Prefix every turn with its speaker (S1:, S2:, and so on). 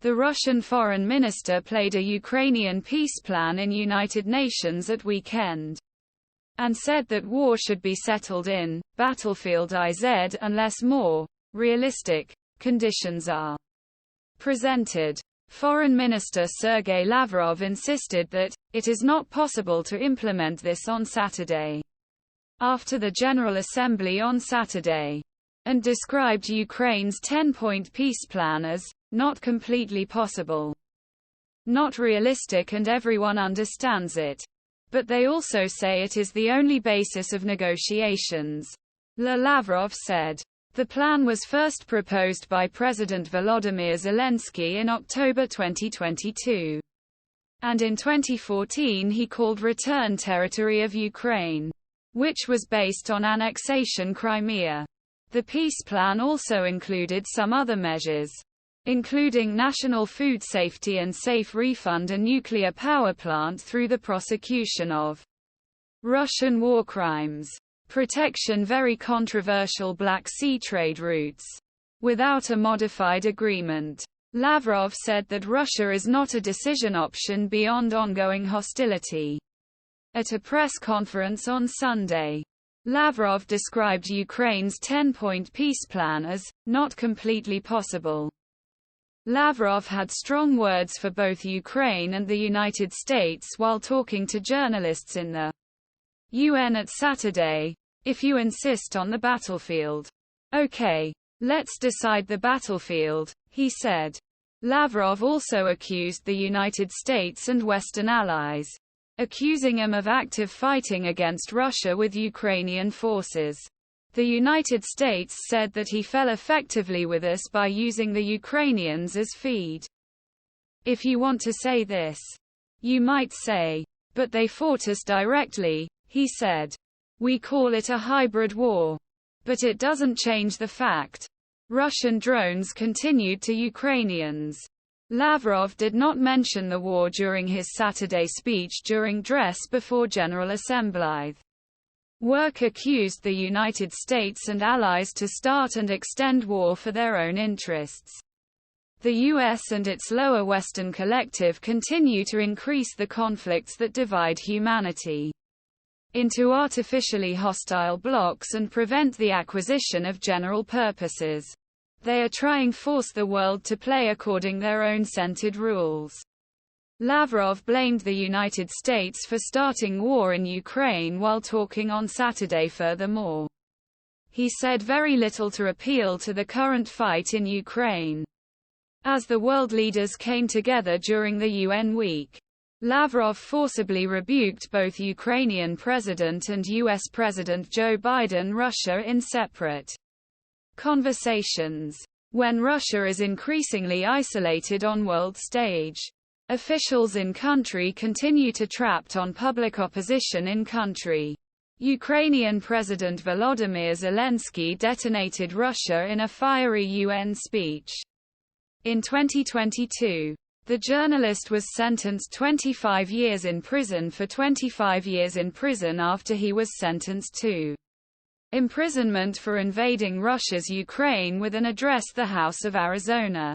S1: The Russian foreign minister played a Ukrainian peace plan in United Nations at weekend, and said that war should be settled in battlefield IZ unless more realistic conditions are presented. Foreign Minister Sergei Lavrov insisted that it is not possible to implement this on Saturday, after the General Assembly on Saturday, and described Ukraine's 10-point peace plan as not completely possible, not realistic, and everyone understands it. But they also say it is the only basis of negotiations. Lavrov said. The plan was first proposed by President Volodymyr Zelensky in October 2022. And in 2014 he called Return Territory of Ukraine, which was based on annexation Crimea. The peace plan also included some other measures, including national food safety and safe refund, a nuclear power plant through the prosecution of Russian war crimes, protection very controversial Black Sea trade routes, without a modified agreement. Lavrov said that Russia is not a decision option beyond ongoing hostility. At a press conference on Sunday, Lavrov described Ukraine's 10-point peace plan as not completely possible. Lavrov had strong words for both Ukraine and the United States while talking to journalists in the UN at Saturday. If you insist on the battlefield, okay, let's decide the battlefield, he said. Lavrov also accused the United States and Western allies, accusing them of active fighting against Russia with Ukrainian forces. The United States said that he fell effectively with us by using the Ukrainians as feed. If you want to say this, you might say, but they fought us directly, he said. We call it a hybrid war. But it doesn't change the fact. Russian drones continued to Ukrainians. Lavrov did not mention the war during his Saturday speech during dress before General Assembly. Work accused the United States and allies to start and extend war for their own interests. The US and its lower Western collective continue to increase the conflicts that divide humanity into artificially hostile blocs and prevent the acquisition of general purposes. They are trying force the world to play according their own centered rules. Lavrov blamed the United States for starting war in Ukraine while talking on Saturday. Furthermore, he said very little to appeal to the current fight in Ukraine. As the world leaders came together during the UN week, Lavrov forcibly rebuked both Ukrainian President and US President Joe Biden Russia in separate conversations. When Russia is increasingly isolated on world stage, officials in country continue to trapped on public opposition in country. Ukrainian President Volodymyr Zelensky detonated Russia in a fiery UN speech. In 2022, the journalist was sentenced 25 years in prison for 25 years in prison after he was sentenced to imprisonment for invading Russia's Ukraine with an address the House of Arizona.